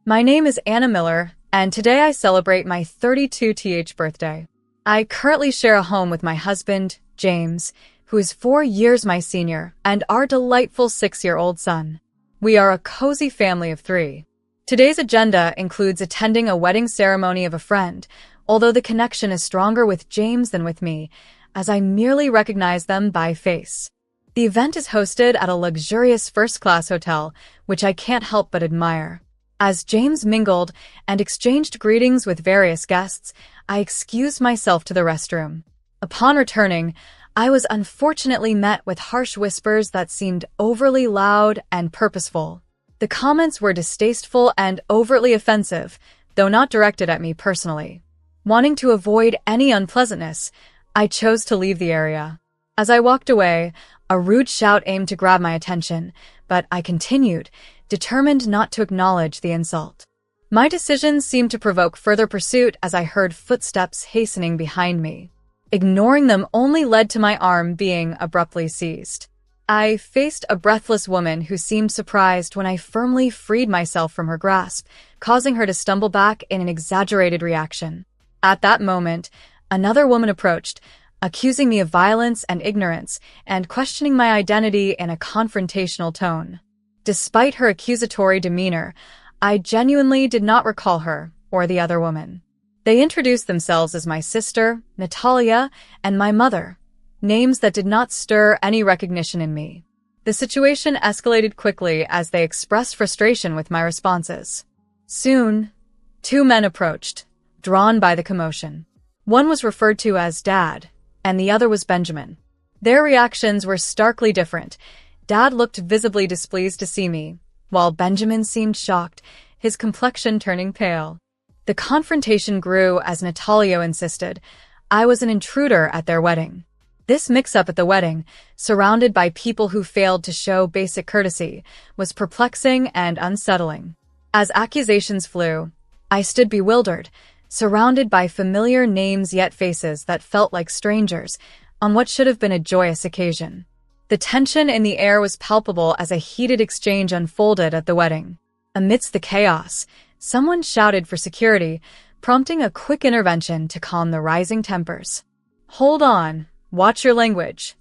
My name is Anna Miller, and today I celebrate my 32th birthday. I currently share a home with my husband, James, who is 4 years my senior, and our delightful 6-year-old son. We are a cozy family of 3. Today's agenda includes attending a wedding ceremony of a friend, although the connection is stronger with James than with me, as I merely recognize them by face. The event is hosted at a luxurious first-class hotel, which I can't help but admire. As James mingled and exchanged greetings with various guests, I excused myself to the restroom. Upon returning, I was unfortunately met with harsh whispers that seemed overly loud and purposeful. The comments were distasteful and overtly offensive, though not directed at me personally. Wanting to avoid any unpleasantness, I chose to leave the area. As I walked away, a rude shout aimed to grab my attention, but I continued, determined not to acknowledge the insult. My decision seemed to provoke further pursuit as I heard footsteps hastening behind me. Ignoring them only led to my arm being abruptly seized. I faced a breathless woman who seemed surprised when I firmly freed myself from her grasp, causing her to stumble back in an exaggerated reaction. At that moment, another woman approached, accusing me of violence and ignorance, and questioning my identity in a confrontational tone. Despite her accusatory demeanor, I genuinely did not recall her or the other woman. They introduced themselves as my sister, Natalia, and my mother, names that did not stir any recognition in me. The situation escalated quickly as they expressed frustration with my responses. Soon, 2 men approached, drawn by the commotion. One was referred to as Dad, and the other was Benjamin. Their reactions were starkly different. Dad looked visibly displeased to see me, while Benjamin seemed shocked, his complexion turning pale. The confrontation grew as Natalia insisted I was an intruder at their wedding. This mix-up at the wedding, surrounded by people who failed to show basic courtesy, was perplexing and unsettling. As accusations flew, I stood bewildered, surrounded by familiar names yet faces that felt like strangers on what should have been a joyous occasion. The tension in the air was palpable as a heated exchange unfolded at the wedding. Amidst the chaos, someone shouted for security, prompting a quick intervention to calm the rising tempers. "Hold on, watch your language,"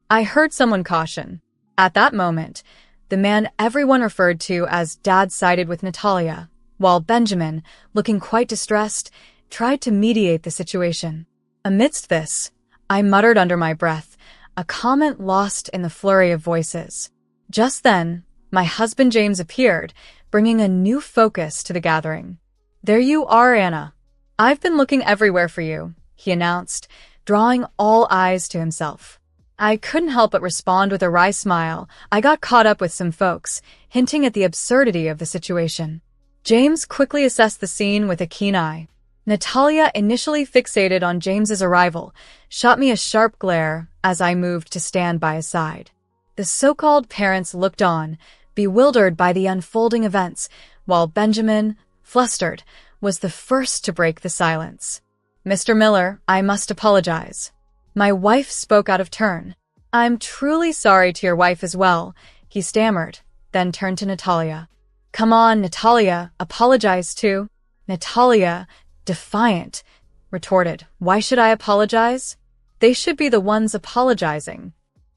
I heard someone caution. At that moment, the man everyone referred to as Dad sided with Natalia, while Benjamin, looking quite distressed, tried to mediate the situation. Amidst this, I muttered under my breath, a comment lost in the flurry of voices. Just then, my husband James appeared, bringing a new focus to the gathering. "There you are, Anna. I've been looking everywhere for you," he announced, drawing all eyes to himself. I couldn't help but respond with a wry smile. I got caught up with some folks, hinting at the absurdity of the situation. James quickly assessed the scene with a keen eye. Natalia, initially fixated on James's arrival, shot me a sharp glare as I moved to stand by his side. The so-called parents looked on, bewildered by the unfolding events, while Benjamin, flustered, was the first to break the silence. "Mr. Miller, I must apologize." My wife spoke out of turn. "I'm truly sorry to your wife as well," he stammered, then turned to Natalia. "Come on, Natalia, apologize too." Natalia, defiant, retorted, "Why should I apologize? They should be the ones apologizing."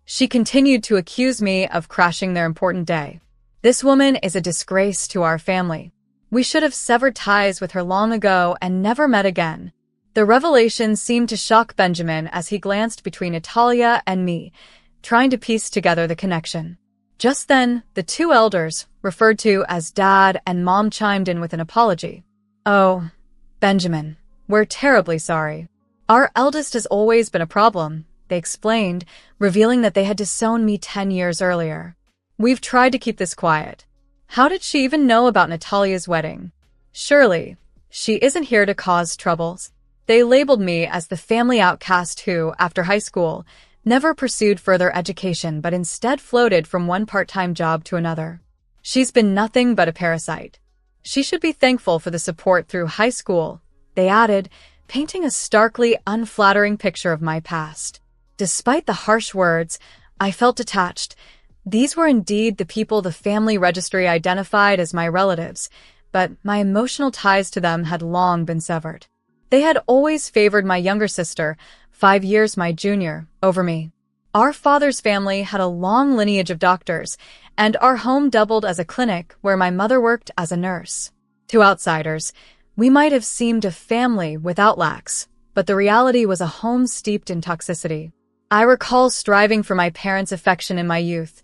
She continued to accuse me of crashing their important day. "This woman is a disgrace to our family. We should have severed ties with her long ago and never met again." The revelation seemed to shock Benjamin as he glanced between Natalia and me, trying to piece together the connection. Just then, the 2 elders, referred to as Dad and Mom, chimed in with an apology. "Oh, Benjamin, we're terribly sorry. Our eldest has always been a problem," they explained, revealing that they had disowned me 10 years earlier. "We've tried to keep this quiet. How did she even know about Natalia's wedding? Surely, she isn't here to cause troubles." They labeled me as the family outcast who, after high school, never pursued further education but instead floated from one part-time job to another. "She's been nothing but a parasite. She should be thankful for the support through high school," they added, painting a starkly unflattering picture of my past. Despite the harsh words, I felt detached. These were indeed the people the family registry identified as my relatives, but my emotional ties to them had long been severed. They had always favored my younger sister, 5 years my junior, over me. Our father's family had a long lineage of doctors, and our home doubled as a clinic where my mother worked as a nurse. To outsiders, we might have seemed a family without lacks, but the reality was a home steeped in toxicity. I recall striving for my parents' affection in my youth,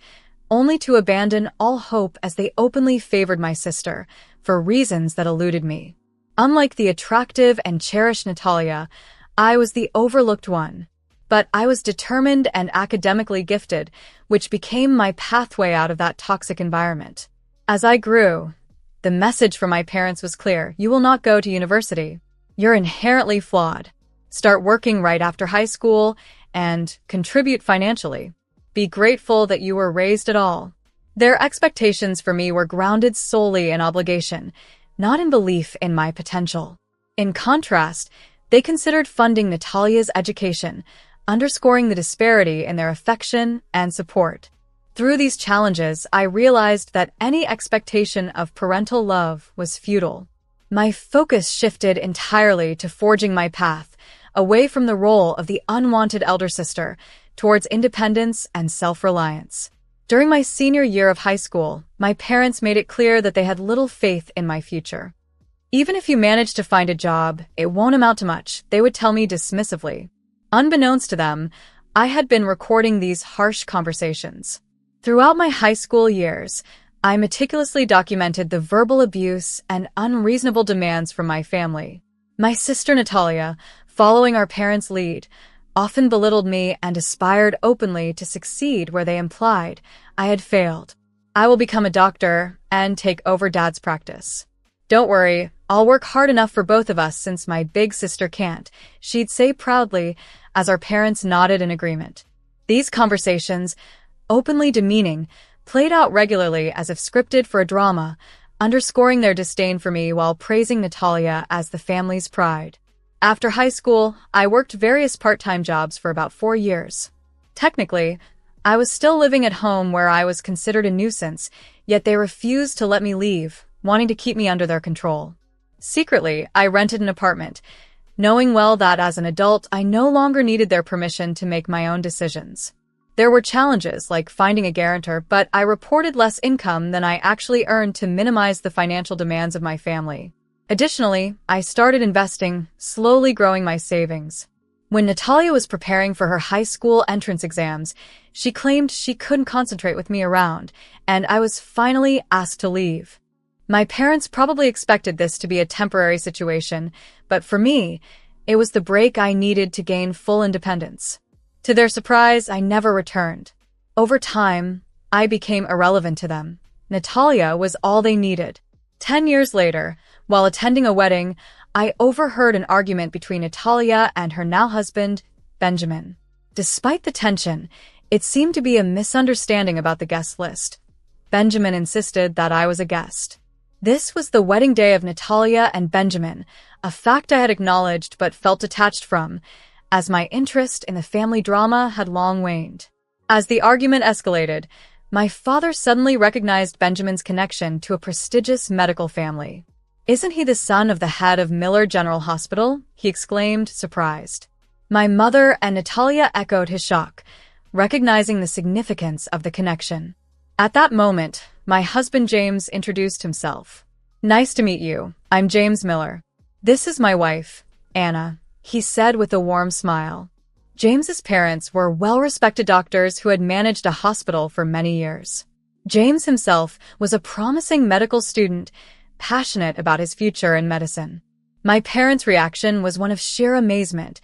only to abandon all hope as they openly favored my sister, for reasons that eluded me. Unlike the attractive and cherished Natalia, I was the overlooked one. But I was determined and academically gifted, which became my pathway out of that toxic environment. As I grew, the message from my parents was clear: you will not go to university. You're inherently flawed. Start working right after high school and contribute financially. Be grateful that you were raised at all. Their expectations for me were grounded solely in obligation, not in belief in my potential. In contrast, they considered funding Natalia's education, underscoring the disparity in their affection and support. Through these challenges, I realized that any expectation of parental love was futile. My focus shifted entirely to forging my path, away from the role of the unwanted elder sister, towards independence and self-reliance. During my senior year of high school, my parents made it clear that they had little faith in my future. Even if you manage to find a job, it won't amount to much, they would tell me dismissively. Unbeknownst to them, I had been recording these harsh conversations. Throughout my high school years, I meticulously documented the verbal abuse and unreasonable demands from my family. My sister Natalia, following our parents' lead, often belittled me and aspired openly to succeed where they implied I had failed. I will become a doctor and take over Dad's practice. Don't worry, I'll work hard enough for both of us since my big sister can't, she'd say proudly as our parents nodded in agreement. These conversations, openly demeaning, played out regularly as if scripted for a drama, underscoring their disdain for me while praising Natalia as the family's pride. After high school, I worked various part-time jobs for about 4 years. Technically, I was still living at home where I was considered a nuisance, yet they refused to let me leave, wanting to keep me under their control. Secretly, I rented an apartment, knowing well that as an adult, I no longer needed their permission to make my own decisions. There were challenges like finding a guarantor, but I reported less income than I actually earned to minimize the financial demands of my family. Additionally, I started investing, slowly growing my savings. When Natalia was preparing for her high school entrance exams, she claimed she couldn't concentrate with me around, and I was finally asked to leave. My parents probably expected this to be a temporary situation, but for me, it was the break I needed to gain full independence. To their surprise, I never returned. Over time, I became irrelevant to them. Natalia was all they needed. 10 years later, while attending a wedding, I overheard an argument between Natalia and her now-husband, Benjamin. Despite the tension, it seemed to be a misunderstanding about the guest list. Benjamin insisted that I was a guest. This was the wedding day of Natalia and Benjamin, a fact I had acknowledged but felt detached from, as my interest in the family drama had long waned. As the argument escalated, my father suddenly recognized Benjamin's connection to a prestigious medical family. "Isn't he the son of the head of Miller General Hospital?" he exclaimed, surprised. My mother and Natalia echoed his shock, recognizing the significance of the connection. At that moment, my husband James introduced himself. "Nice to meet you. I'm James Miller. This is my wife, Anna," he said with a warm smile. James's parents were well-respected doctors who had managed a hospital for many years. James himself was a promising medical student, passionate about his future in medicine. My parents' reaction was one of sheer amazement,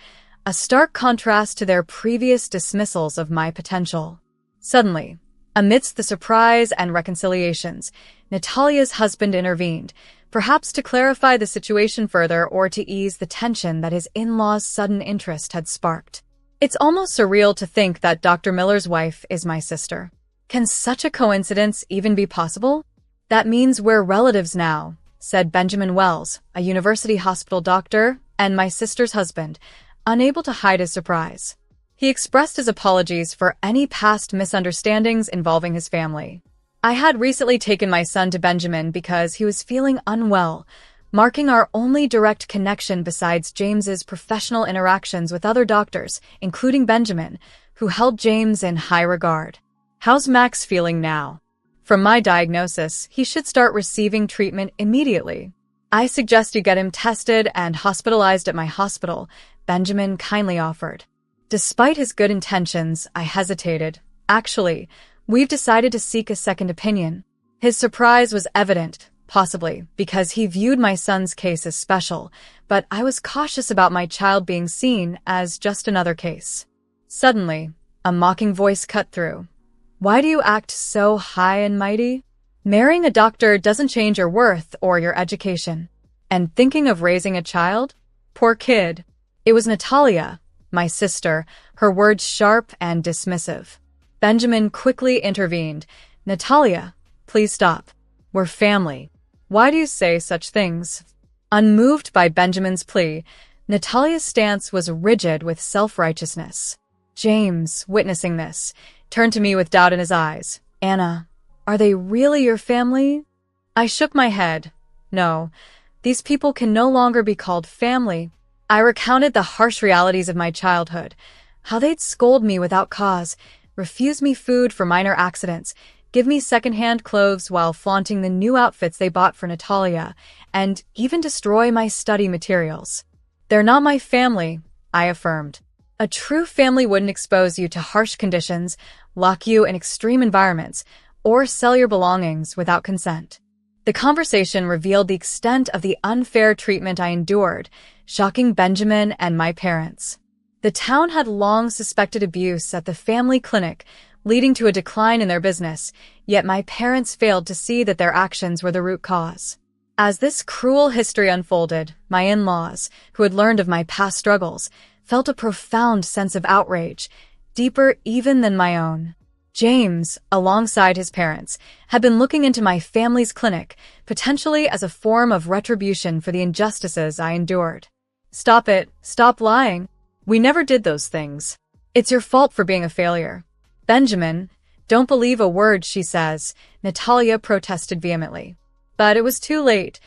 a stark contrast to their previous dismissals of my potential. Suddenly, amidst the surprise and reconciliations, Natalia's husband intervened, perhaps to clarify the situation further or to ease the tension that his in-laws' sudden interest had sparked. It's almost surreal to think that Dr. Miller's wife is my sister. Can such a coincidence even be possible? "That means we're relatives now," said Benjamin Wells, a university hospital doctor and my sister's husband, unable to hide his surprise. He expressed his apologies for any past misunderstandings involving his family. I had recently taken my son to Benjamin because he was feeling unwell, marking our only direct connection besides James's professional interactions with other doctors, including Benjamin, who held James in high regard. How's Max feeling now? From my diagnosis, he should start receiving treatment immediately. I suggest you get him tested and hospitalized at my hospital, Benjamin kindly offered. Despite his good intentions, I hesitated. Actually, we've decided to seek a second opinion. His surprise was evident, possibly because he viewed my son's case as special, but I was cautious about my child being seen as just another case. Suddenly, a mocking voice cut through. Why do you act so high and mighty? Marrying a doctor doesn't change your worth or your education. And thinking of raising a child? Poor kid. It was Natalia, my sister, her words sharp and dismissive. Benjamin quickly intervened. Natalia, please stop. We're family. Why do you say such things? Unmoved by Benjamin's plea, Natalia's stance was rigid with self-righteousness. James, witnessing this, turned to me with doubt in his eyes. Anna, are they really your family? I shook my head. No, these people can no longer be called family. I recounted the harsh realities of my childhood, how they'd scold me without cause, refuse me food for minor accidents, give me secondhand clothes while flaunting the new outfits they bought for Natalia, and even destroy my study materials. They're not my family, I affirmed. A true family wouldn't expose you to harsh conditions, lock you in extreme environments, or sell your belongings without consent. The conversation revealed the extent of the unfair treatment I endured, shocking Benjamin and my parents. The town had long suspected abuse at the family clinic, leading to a decline in their business, yet my parents failed to see that their actions were the root cause. As this cruel history unfolded, my in-laws, who had learned of my past struggles, felt a profound sense of outrage, deeper even than my own. James, alongside his parents, had been looking into my family's clinic, potentially as a form of retribution for the injustices I endured. Stop it. Stop lying. We never did those things. It's your fault for being a failure. Benjamin, don't believe a word she says, Natalia protested vehemently. But it was too late.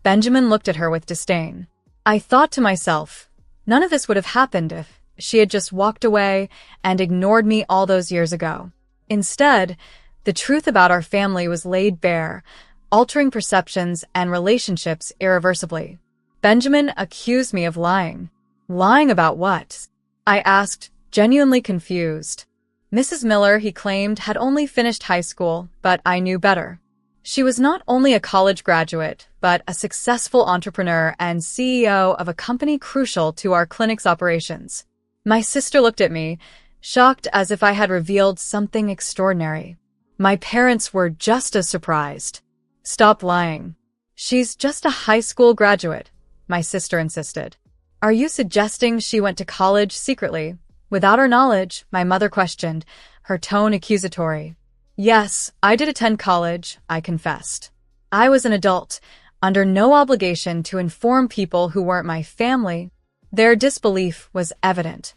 Benjamin looked at her with disdain. I thought to myself, none of this would have happened if she had just walked away and ignored me all those years ago. Instead, the truth about our family was laid bare, altering perceptions and relationships irreversibly. Benjamin accused me of lying. Lying about what? I asked, genuinely confused. Mrs. Miller, he claimed, had only finished high school, but I knew better. She was not only a college graduate, but a successful entrepreneur and CEO of a company crucial to our clinic's operations. My sister looked at me, shocked as if I had revealed something extraordinary. My parents were just as surprised. Stop lying. She's just a high school graduate, my sister insisted. Are you suggesting she went to college secretly? Without our knowledge, my mother questioned, her tone accusatory. Yes, I did attend college, I confessed. I was an adult, under no obligation to inform people who weren't my family. Their disbelief was evident.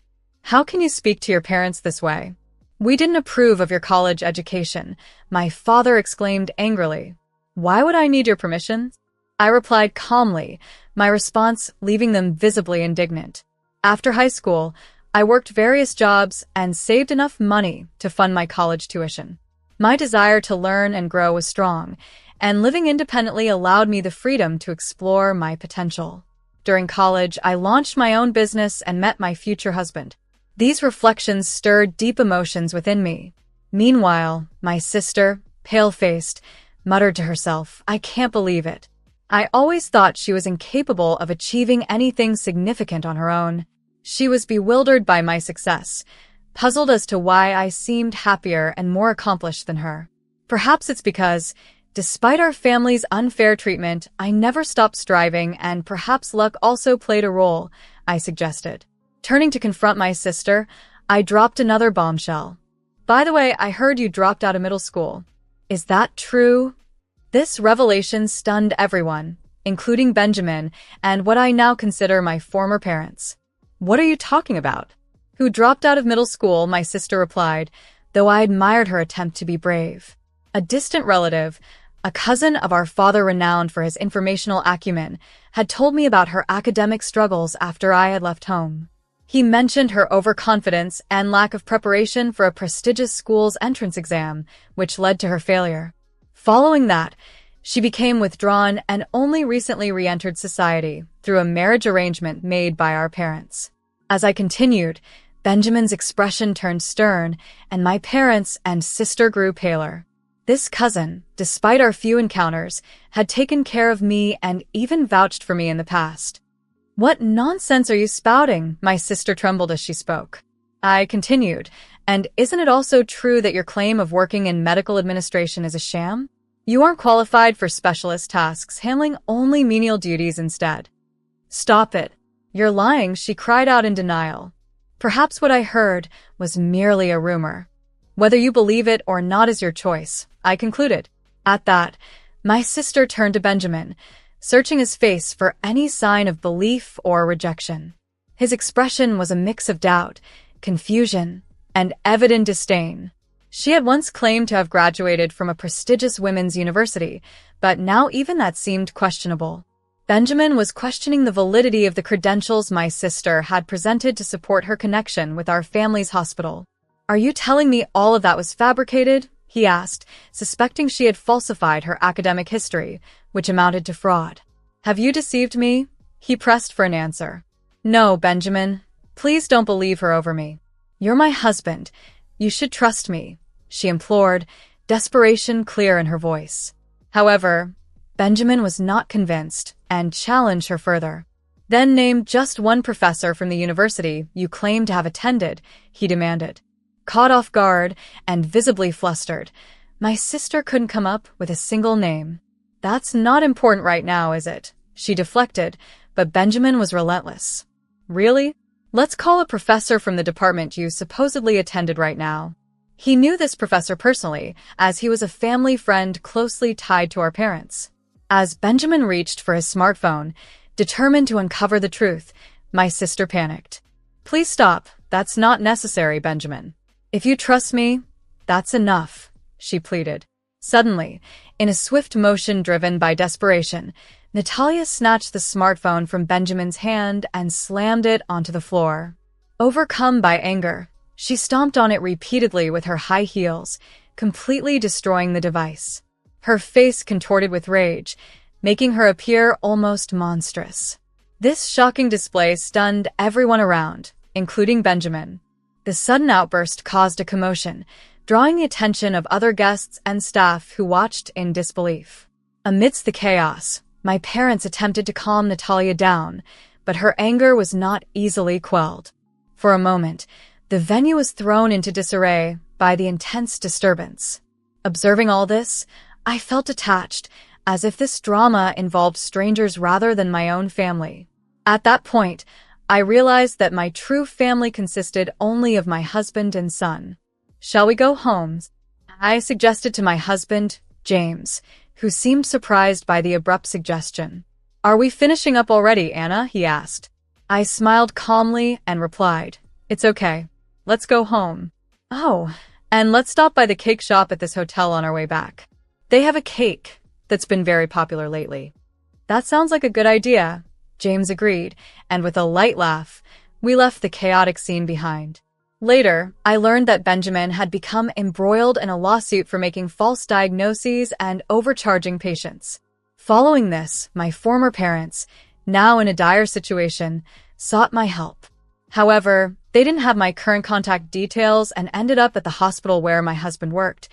How can you speak to your parents this way? We didn't approve of your college education, my father exclaimed angrily. Why would I need your permission? I replied calmly, my response leaving them visibly indignant. After high school, I worked various jobs and saved enough money to fund my college tuition. My desire to learn and grow was strong, and living independently allowed me the freedom to explore my potential. During college, I launched my own business and met my future husband. These reflections stirred deep emotions within me. Meanwhile, my sister, pale-faced, muttered to herself, I can't believe it. I always thought she was incapable of achieving anything significant on her own. She was bewildered by my success, puzzled as to why I seemed happier and more accomplished than her. Perhaps it's because, despite our family's unfair treatment, I never stopped striving, and perhaps luck also played a role, I suggested. Turning to confront my sister, I dropped another bombshell. By the way, I heard you dropped out of middle school. Is that true? This revelation stunned everyone, including Benjamin and what I now consider my former parents. What are you talking about? Who dropped out of middle school, my sister replied, though I admired her attempt to be brave. A distant relative, a cousin of our father renowned for his informational acumen, had told me about her academic struggles after I had left home. He mentioned her overconfidence and lack of preparation for a prestigious school's entrance exam, which led to her failure. Following that, she became withdrawn and only recently re-entered society through a marriage arrangement made by our parents. As I continued, Benjamin's expression turned stern, and my parents and sister grew paler. This cousin, despite our few encounters, had taken care of me and even vouched for me in the past. "What nonsense are you spouting?" My sister trembled as she spoke. I continued, "And isn't it also true that your claim of working in medical administration is a sham? You aren't qualified for specialist tasks, handling only menial duties instead." "Stop it. You're lying," she cried out in denial. Perhaps what I heard was merely a rumor. "Whether you believe it or not is your choice," I concluded. At that, my sister turned to Benjamin, searching his face for any sign of belief or rejection. His expression was a mix of doubt, confusion, and evident disdain. She had once claimed to have graduated from a prestigious women's university, but now even that seemed questionable. Benjamin was questioning the validity of the credentials my sister had presented to support her connection with our family's hospital. "Are you telling me all of that was fabricated?" he asked, suspecting she had falsified her academic history, which amounted to fraud. "Have you deceived me?" He pressed for an answer. "No, Benjamin. Please don't believe her over me. You're my husband. You should trust me," she implored, desperation clear in her voice. However, Benjamin was not convinced and challenged her further. "Then name just one professor from the university you claim to have attended," he demanded. Caught off guard and visibly flustered, my sister couldn't come up with a single name. "That's not important right now, is it?" She deflected, but Benjamin was relentless. "Really? Let's call a professor from the department you supposedly attended right now." He knew this professor personally, as he was a family friend closely tied to our parents. As Benjamin reached for his smartphone, determined to uncover the truth, my sister panicked. "Please stop. That's not necessary, Benjamin. If you trust me, that's enough," she pleaded. Suddenly, in a swift motion driven by desperation, Natalia snatched the smartphone from Benjamin's hand and slammed it onto the floor. Overcome by anger, she stomped on it repeatedly with her high heels, completely destroying the device. Her face contorted with rage, making her appear almost monstrous. This shocking display stunned everyone around, including Benjamin. The sudden outburst caused a commotion, drawing the attention of other guests and staff who watched in disbelief. Amidst the chaos, my parents attempted to calm Natalia down, but her anger was not easily quelled. For a moment, the venue was thrown into disarray by the intense disturbance. Observing all this, I felt detached, as if this drama involved strangers rather than my own family. At that point, I realized that my true family consisted only of my husband and son. "Shall we go home?" I suggested to my husband, James, who seemed surprised by the abrupt suggestion. "Are we finishing up already, Anna?" he asked. I smiled calmly and replied, "It's okay. Let's go home." "Oh, and let's stop by the cake shop at this hotel on our way back. They have a cake that's been very popular lately." "That sounds like a good idea," James agreed, and with a light laugh, we left the chaotic scene behind. Later, I learned that Benjamin had become embroiled in a lawsuit for making false diagnoses and overcharging patients. Following this, my former parents, now in a dire situation, sought my help. However, they didn't have my current contact details and ended up at the hospital where my husband worked,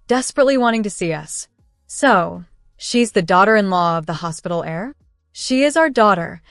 desperately wanting to see us. "So, she's the daughter-in-law of the hospital heir?" "She is our daughter.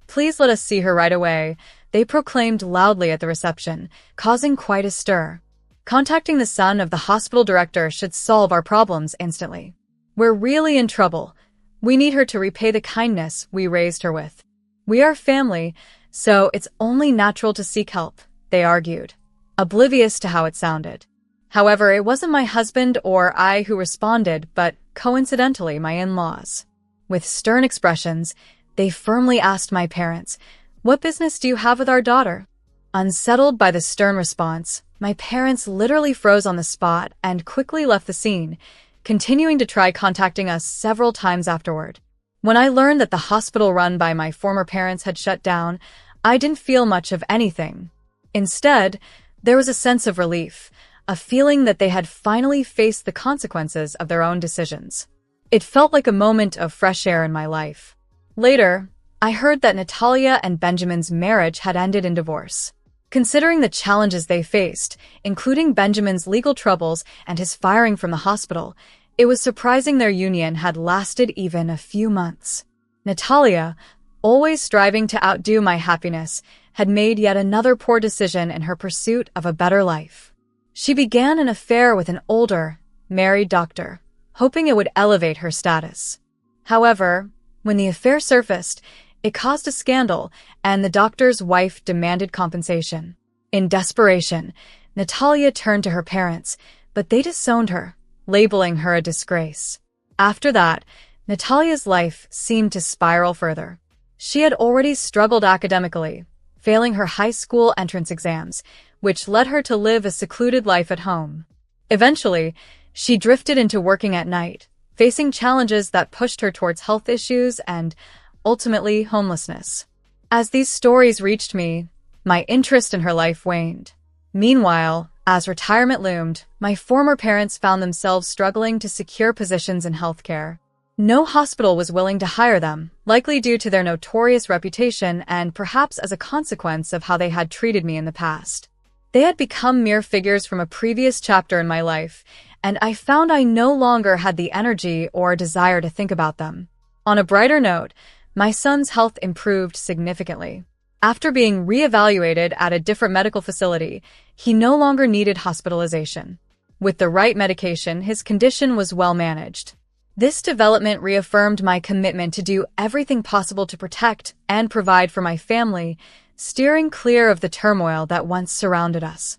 Please let us see her right away," they proclaimed loudly at the reception, causing quite a stir. Contacting the son of the hospital director should solve our problems instantly. "We're really in trouble. We need her to repay the kindness we raised her with. We are family, so it's only natural to seek help," they argued, oblivious to how it sounded. However, it wasn't my husband or I who responded, but coincidentally my in-laws. With stern expressions, they firmly asked my parents, "What business do you have with our daughter?" Unsettled by the stern response, my parents literally froze on the spot and quickly left the scene, continuing to try contacting us several times afterward. When I learned that the hospital run by my former parents had shut down, I didn't feel much of anything. Instead, there was a sense of relief, a feeling that they had finally faced the consequences of their own decisions. It felt like a moment of fresh air in my life. Later, I heard that Natalia and Benjamin's marriage had ended in divorce. Considering the challenges they faced, including Benjamin's legal troubles and his firing from the hospital, it was surprising their union had lasted even a few months. Natalia, always striving to outdo my happiness, had made yet another poor decision in her pursuit of a better life. She began an affair with an older, married doctor, hoping it would elevate her status. However, when the affair surfaced, it caused a scandal, and the doctor's wife demanded compensation. In desperation, Natalia turned to her parents, but they disowned her, labeling her a disgrace. After that, Natalia's life seemed to spiral further. She had already struggled academically, failing her high school entrance exams, which led her to live a secluded life at home. Eventually, she drifted into working at night, facing challenges that pushed her towards health issues and, ultimately, homelessness. As these stories reached me, my interest in her life waned. Meanwhile, as retirement loomed, my former parents found themselves struggling to secure positions in healthcare. No hospital was willing to hire them, likely due to their notorious reputation and perhaps as a consequence of how they had treated me in the past. They had become mere figures from a previous chapter in my life, and I found I no longer had the energy or desire to think about them. On a brighter note, my son's health improved significantly. After being reevaluated at a different medical facility, he no longer needed hospitalization. With the right medication, his condition was well managed. This development reaffirmed my commitment to do everything possible to protect and provide for my family, steering clear of the turmoil that once surrounded us.